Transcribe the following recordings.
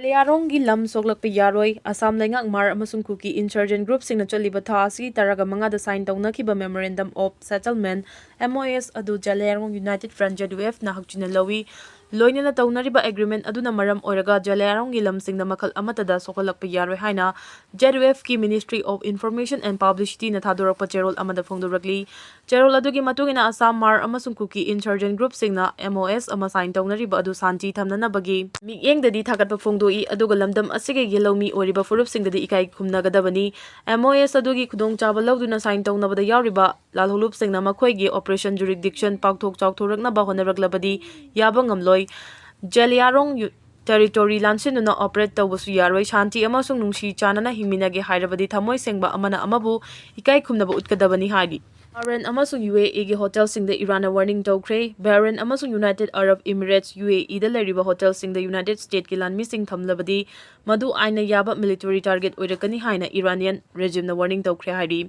Jaliyaronggi lam soklakpa yaroi Assam Laingak Hmar amasung Kuki insurgent group singna choliba tha asi taraga mangada sign tawnakiba memorandum of settlement MOS adu Jaliyarong United Front JDF na hakchina lawi loinana tawnariba agreement aduna maram oiraga Jaliyaronggi lamsingna makhal amatada sokalakpa yaroi haina JDF ki Ministry of Information and Publicity na thadorakpa cherol amada phongdorakli cherol adugi matungina Assam Hmar amasung Kuki insurgent group singna MOS ama sign tawnariba adu santi thamnanabagi miyengdadi thagatpa phongdoi aduga lamdam asige yelomi oriba furup singdadi ikai khumnagadabani MOS adugi khudong chaba lawduna sign tawnabada yawriba lalholup singna makhoigi operation jurisdiction pakthok chawthoraknaba honaraglabadi yaba ngamloi Jaliyarong territory lansinuna operate tawbasu yaroi shanti amasung nungsi chanana hingminage hairabadi thamoi sengba amana amabu ikai khumnaba utkadabani haidi Bahrain amasung UAE ge hotel singda Iran warning tawkre Bahrain amasung United Arab Emirates UAE da leriba hotel singda United States ki lan missing thamlabadi madu aina yaba military target oirakani haina Iranian regime na warning tawkre haidi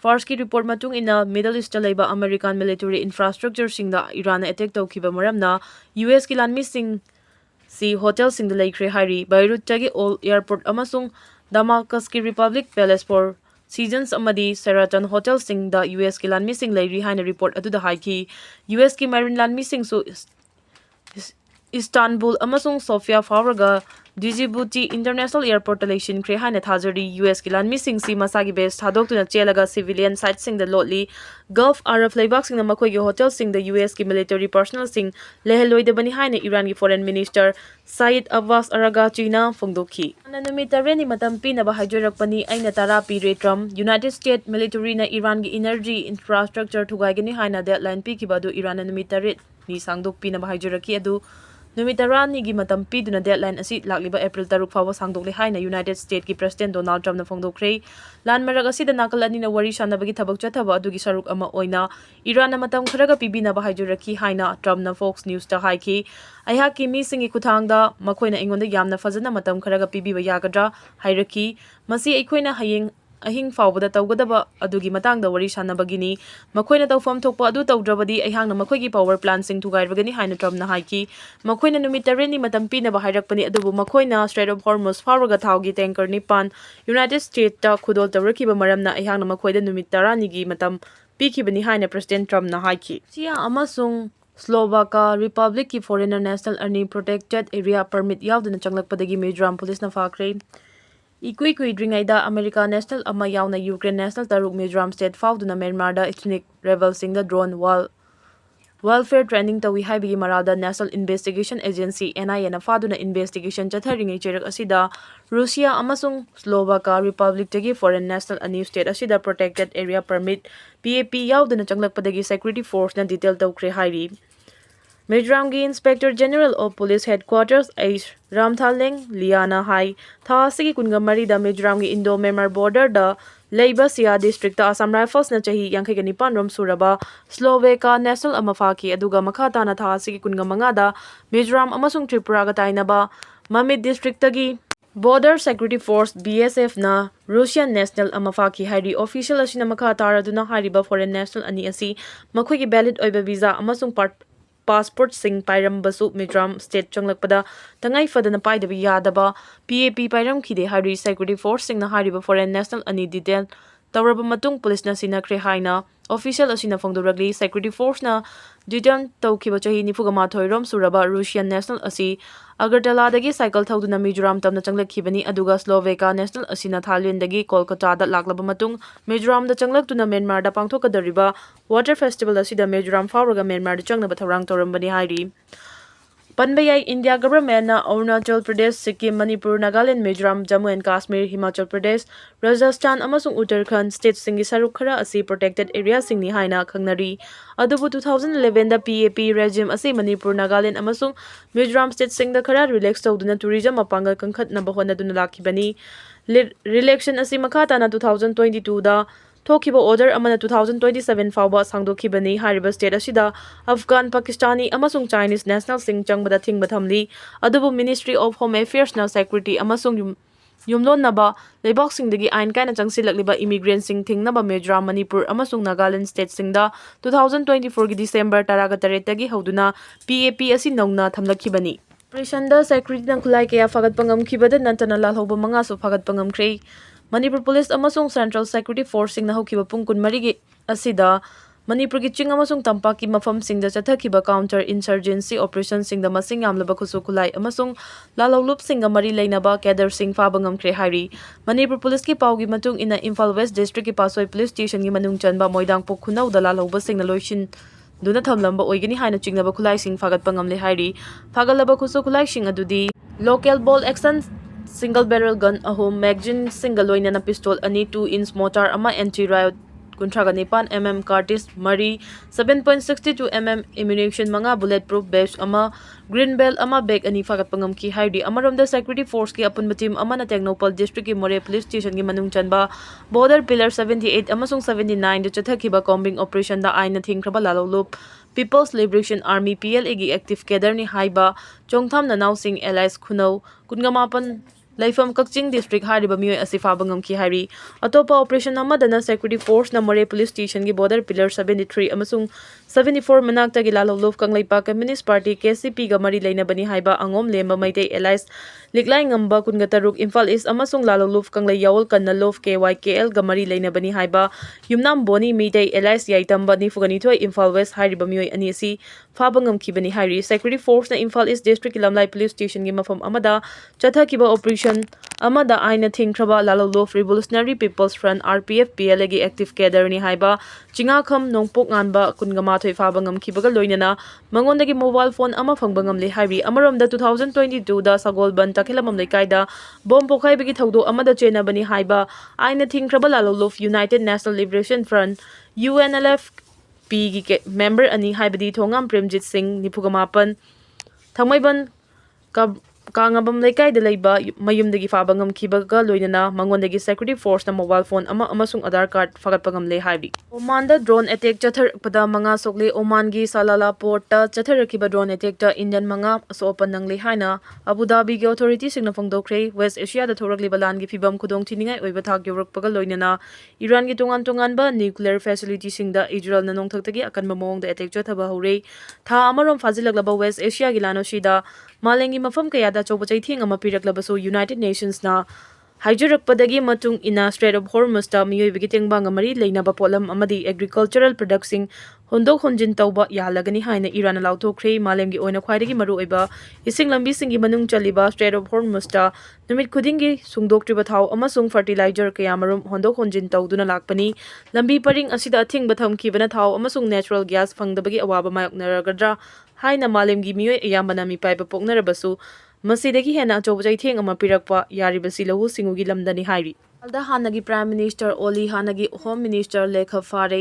Fars ki report matung ina Middle East laiba American military infrastructure singda Iran attack tawkiba maramna US ki lan missing si hotel singda laikre hairi Beirut tagi all airport amasung Damascus ki Republic Palace for Seasons amadi Sheraton Hotel sing da US ki lan missing lairi haina report adu da haiki US ki marine lan missing so Istanbul amasung Sofia Fawraga Djibouti International Airport election kre haina thajari US ki lan missing si masagi base thadok tuna chelaga civilian site sing the lotli Gulf Arab laibak sing na makoi gi hotel sing the US ki military personnel sing leheloi de bani haina Iran ki foreign minister Said Abbas Aragachi na phongdokhi ananumita reni matam pina ba haijorak pani aina tara pi re Trump United States military na Iran gi energy infrastructure thugai gani haina deadline pi ki badu Iran anumita ret ni sangdok pina ba haijoraki adu Numitarani gi matam piduna deadline asi lakliba April 3 fawa sangdokle haina United States ki President Donald Trump na phongdokre lan marag asi da nakal ani na wari shanabagi thabak chathaba adugi saruk ama oina Iran na matam kharaga pibina ba haijuraki haina Trump na Fox News ta haiki aiha ki mi singi kuthangda makhoina ingonda yamna fazana matam kharaga pibiba yagadra hairaki masi aikoina hayeng ahing fawbada tawgadaba adugi matangda wari shanabagini makhoina tawfam thokpa adu tawdrabadi aihangna makhoigi power plant sing thugairwagani haina Trump na haiki makhoina numitareni matam pina ba hairakpani adubu makhoina Strait of Hormuz fawraga thawgi tanker nipan United States ta khudol tawrakiba maramna aihangna makhoida numitarani gi matam pikibani haina President Trump na haiki sia amasung Slovakia Republic ki Foreigner National Earning Protected Area Permit yauduna changlakpadagi Mizoram Police na fakre Ikui dringaida America National ama yauna Ukraine National taruk Mizoram State fauduna Myanmar da ethnic rebel sing the drone welfare training tawi haibigi marada National Investigation Agency NIA na faduna investigation chatharingai cherak asida Russia amasung Slovakia Republic tagi foreign national ani state asida protected area permit PAP yauduna changlakpadagi security force na detail tawkre hairi Mizoram gi Inspector General of Police Headquarters H. Ramthaleng Liana Hai tha sigi kungamari da Mizoram gi Indo-Myanmar border da Leiba Sia district ta Assam Rifles na chahi 59 rom suraba Slovakia National amafaki aduga makhata na tha sigi kungamanga da Mizoram amasung Tripura ga tainaba Mamit district tagi Border Security Force BSF na Russian National amafaki hairi official asina makhata raduna hariba foreign national ani asi makhoigi valid oiba visa amasung passport sing pairam basu Mizoram state changlakpada tangai fadana paidaba yadaba PAP pairam khide hari security force sing na hariba foreign national ani detail tawraba matung police na sinakre haina official asina phongdoragli security force na detail tawkiba chahi 93 rom suraba Russian national asi Agartala dagi cycle thauduna Mizoram tamna changlakhibani aduga Slovakia national asina Thailand dagi Kolkata da laklaba matung Mizoram da changlaktuna Myanmar da pangthokadariba water festival asida Mizoram fawraga Myanmar da changnaba tharang torambani hairi Panbayai India government na Arunachal Pradesh Sikkim Manipur Nagaland Mizoram Jammu and Kashmir Himachal Pradesh Rajasthan amasung Uttarakhand state singi saruk khara asi protected area singni haina khangnari adubu 2011 da PAP regime asi Manipur Nagaland amasung Mizoram state singda khara relax tawduna tourism apangal kangkhat na bahona duna lakibani election asi makhata na 2022 da Thokiba order amana 2027 fawba sangdokhibani hariba state asida Afghan Pakistani amasung Chinese national sing changbada thingba thamli adubu Ministry of Home Affairs na security amasung yumlon naba leibak singdagi ain kaina changsilakliba immigrant sing thingnaba Mizoram Manipur amasung Nagaland state singda 2024 gi December 13 tagi hoduna PAP asi nongna thamlakhibani Operation security ng kulay kaya fagatpa ngamkhibada nantana lalhouba manga so fagatpa ngamkhre. Manipur Police amasung Central Security Force sing nahokiba pung kunmarigi asida Manipur ki ching amasung tampaki mafam singda chathakiba counter insurgency operation singda masing yamlaba khusu kulai amasung lalolup singa mari leinaba kader sing faba ngamkhre hari. Manipur Police ki paugi matung ina Imphal West District ki Pasoi Police Station ki manung chanba moidang pok khunau da lalhouba singna loishin Duna thamlamba oigani haina chingnaba khulai sing fagatpa ngamle hairi fagalaba khusu khulai sing adudi local ball action single barrel gun ahom magazine single loina na pistol ani 2-inch mortar ama anti riot kuntraga nipan cartis mari 7.62 ammunition manga bulletproof vest ama green belt ama bag ani fagat pangam ki haidi amarom the security force ki apun batim ama na Technopal district ki More police station ki manung chanba border pillar 78 amasung 79 de chathaki ba combing operation da aina thingkraba lalolup People's Liberation Army PLA gi active cadre ni haiba chongtham na now sing allies khunau kungamapan Laifam Kakching District hariba mioi asifa bangam ki hari atopa operation amadana security force na More police station gi border pillar 73 amasung 74 manakta gi lalhouba kanglaipa Communist Party KCP ga mari leina bani haiba angom lemba maitei allies liklai ngamba kungataruk Imphal East amasung lalhouba kanglai yawol kanna lof KYKL ga mari leina bani haiba yumnam boni maitei allies yaitamba ni fugani thoi Imphal West hariba mioi ani si fabangam ki bani hari security force na Imphal East District lamlai police station gi mafam amada chathakiba operation amada aina thingkraba lalhouba Revolutionary People's Front RPF PLA gi active cadre ni haiba chingakham nongpok nganba kungama thoi fabangam kibaga loinana mangondagi mobile phone ama fangbangam le hairi amaramda 2022 da Sagolban takhilamam leikaida bomb pokhai bigi thaudo amada chena bani haiba aina thingkraba lalhouba United National Liberation Front UNLF P gi member ani haibadi thongam Premjit Singh nipugamapan Thangmaiban Kangabam Lekai de Laiba Mayumdagi Fabangam Kibaga Loinana Mangondagi Security Force na mobile phone ama amasung Aadhaar card fagatpagam le haibi Omanda drone attack chathar pada manga sokle Oman gi Salala port ta chathar kiba drone attack ta Indian manga so open nang le haina Abu Dhabi gi authority singna phangdokre West Asia da thorakli balan gi fibam khudong thiningai oiba thak yorok pagal loinana Iran gi tongan ba nuclear facility singda Israel na nongthaktagi akan mamong da attack chathaba hore tha amarom fajilaglaba West Asia gi lano shida Malengi mafam kaya da chobachai thing ama piraklabaso United Nations na haijurakpadagi matung ina Strait of Hormuz ta mioi bigiting bang amari leinaba polam amadi agricultural products hondok honjin tauba yalagani haina Iran lauthokre malemgi oina khwaidagi maru oiba ising lambi singi manung chaliba Strait of Hormuz ta numit khudingi sungdoktriba thau amasung fertilizer kaya marum hondok honjin tauduna lakpani lambi paring asida athing batham kibana thau amasung natural gas phangdabagi awaba mayoknaragadra haina malemgi mioi ayambana mi paiba poknarabasu Masidagi hena chobajai theng ama pirakpa yaribasi lahu singugi lamdani hairi alda hanagi Prime Minister Oli hanagi Home Minister Lekha Fare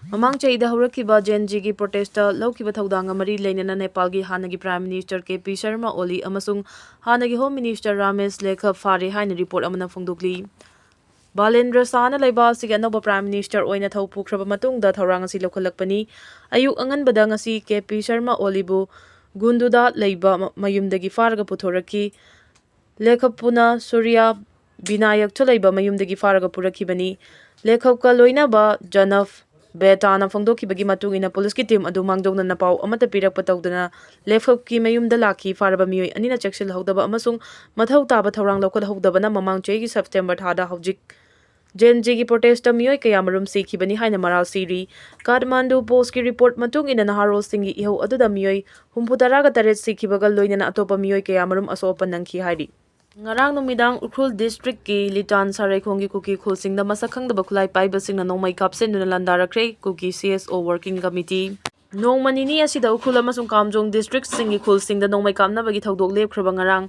mamang chaida horakiba Genji gi protesta laukiba thaudang amari leinana Nepal gi hanagi Prime Minister KP Sharma Oli amasung hanagi Home Minister Ramesh Lekha Fare haina report amana phongdokli Balendra Sana Laiba sig anaba Prime Minister oina thau pukhraba matung da thaurang asi lokhalakpani ayuk angan badang asi KP Sharma Olibu Gunduda Laiba Mayumdagi Faraga Puthoraki Lekhapuna Surya Binayak Chalaiba Mayumdagi Faraga Purakibani Lekhapka Loinaba Janaf Betana Fongdoki Bagi Matung in a police team Adumangdong na Pao Amata Pirak Patogdana Lekhapki Mayum Dalaki Faraba Mioi Anina Chekshil Hodaba Amasung Mathau Taba Tharang Local Hodabana Mamang Chegi September Thada Houjik Genji gi protesta mioi kayamarum sikhi bani haina maral siri Kathmandu post ki report matung ina naharol singi iho aduda mioi humputara ga taret sikhi bagal loina na atopa mioi kayamarum asopan nangki hairi Ngarang numidang Ukrul district ki Litan Sarai khongi Kuki khulsing da masakhang da bakulai paiba sing na nongmai kapsen nuna landara kre Kuki CSO working committee Nongmanini asida Ukrul amasung Kamjong district singi khulsing da nongmai kapna bagi thaudok lepkhraba ngarang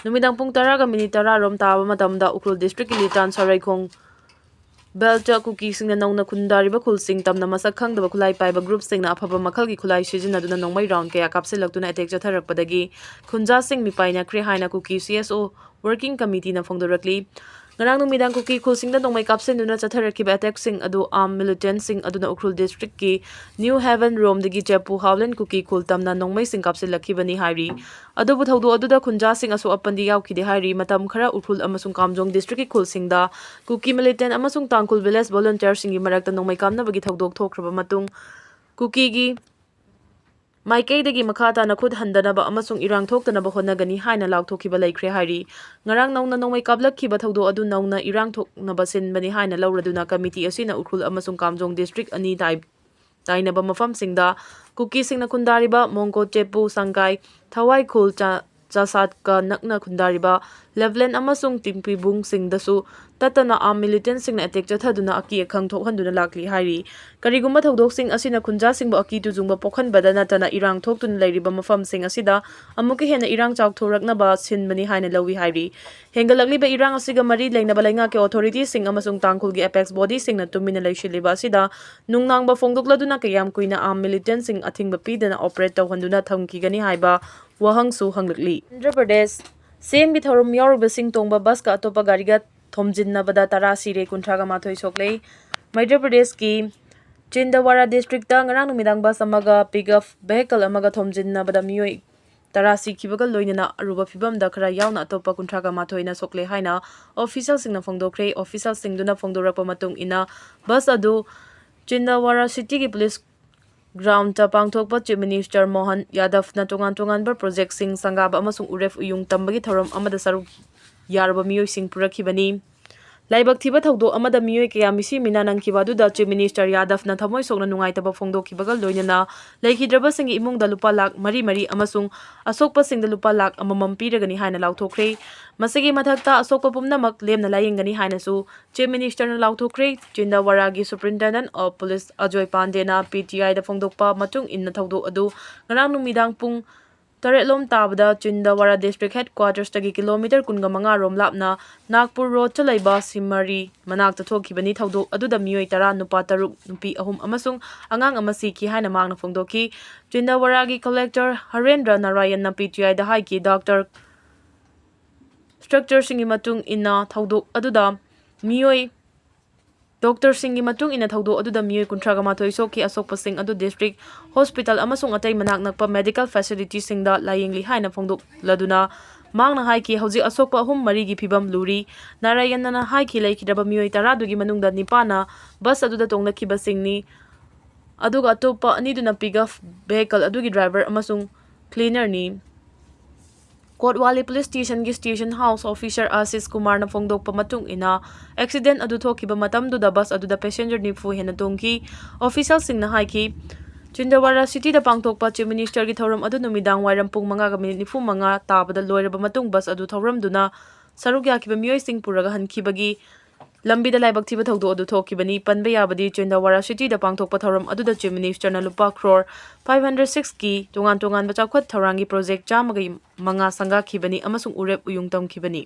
numidang pung tara ga minit tara rom taba matamda Ukrul district ki Litan Sarai khong Belta Kuki sing na nong na kundariba khulsing tamna masak khangdaba khulai paiba group sing na aphaba makhalgi khulai sijinaduna nongmai round kaya kapsilaktuna attack chatharakpadagi khunja sing mipaina kre haina Kuki CSO working committee na phongdorakli ngarang numidang Kuki khulsing da nongmai kapsinuna chatharakiba attack sing adu armed militant sing aduna Ukrul district ki New Haven Rom dagi Chepu Howland Kuki khultamna nongmai sing kapsilakibani hairi adubu thaudu aduda khunja sing aso apandi yaukide hairi matam khara Ukrul amasung Kamjong district ki khulsing da Kuki militant amasung Tangkul village volunteer singi marakta nongmai kamna bagi thaudok thokraba matung Kuki gi Maikei makha tana khud handanaba amasung irang thoktanaba honagani haina laukthokhiba leikre hairi. Ngarang nauna nongmai kablakhiba thaudo adu nauna irang thoknaba sinbani haina lauraduna committee asina ukhul amasung Kamjong district ani tainaba mafamsingda Kuki singna khundariba Mongko Chepu Sangkai Thawai Khul Chasat ka nakna khundariba Levlen amasung Timpibung singdasu tatana arm militant singna attack chathaduna aki akhang thokhanduna lakli hairi. Karigumba thaudok sing asina khunja singba aki tujungba pokhanbada natana irang thoktun leiriba mafam sing asida amuki hena irang chawk thoraknaba sinbani haina lawi hairi. Hengalakliba irang asiga mari leinaba lainga ke authority sing amasung tangkhulgi apex body singna tumina leishiliba asida nungnangba fongdokladuna kayam kuina arm militant sing athingba pidana operate tawhanduna thamkigani haiba wahangsu hanglakli. Andhra Pradesh Same ki thorum yaruba sing tongba bus ka atopa gariga thomjinnabada tara sire kunthraga mathoi soklei. Madhya Pradesh ki Chindawara district ta ngarang numidang bus amaga pickup vehicle amaga thomjinnabada mioi tara sikhibaga loinana aruba phibam da khara yauna atopa kunthraga mathoina sokle haina official singna phongdokre. Official singduna phongdorakpa matung ina bus adu Chindawara city ki police ground ta pangthokpa Chief Minister Mohan Yadav na tongan-tonganba project sing sangaba amasung uref uyung tambagi thorom amada saruk yaraba mioi sing purakhibani. Laibak thiba thaudo amada mioi kaya misi minanang kibadu Chief Minister Yadav na thamoi sokna nungaitaba phongdokhibaga loinana laikhidraba singi imungda lupa lak mari amasung asokpa singda lupa lak amamam piragani haina lauthokre. Masigi mathakta asokpa pumnamak lemna layengani haina su Chief Minister na lauthokre. Chindawara gi Superintendent of Police Ajoy Pandey na PTI da phongdokpa matung inna thaudo adu ngarang numidang pung Taretlom tabada Chindawara district headquarters tagi kilometer kunga manga rom lapna Nagpur road chalaiba Simari manakta thokhibani thaudo aduda mioi tara nupa taruk nupi ahum amasung angang amasi ki haina mangna phongdoki. Chindawara gi collector Harendra Narayan na PTI da haiki doctor structure singi matung inna thaudo aduda mioi Doctor Singi matung ina thaudo aduda mioi kunthraga mathoi soki asokpa sing adu district hospital amasung atai manak nakpa medical facility singda layengli haina phongdok laduna mangna haiki hauji asokpa ahum mari gi phibam luri. Narayan na haiki laikhidraba mioi tara dugi manungda nipana bus aduda tonglakhiba singni aduga atopa aniduna pickup vehicle adugi driver amasung cleaner ni. Kotwali Police Station gi Station House Officer Ashish Kumar na phongdokpa matung ina accident adu thokiba matamduda bus aduda passenger nifu hena tongki. Official singna haiki Chindawara city da pangthokpa Chief Minister gi thoram adu numidang wairam pung 5:45 tabada loiraba matung bus adu thoramduna saruk yakiba mioi sing puraga hankibagi lambida laibak thiba thaudo adu thokibani. Panba yabadi Chindawara city da pangthokpa thoram aduda Chief Minister na lupa crore 506 ki tongan-tongan bachakhat thorangi project 105 sanga khibani amasung urep uyung tamkhibani.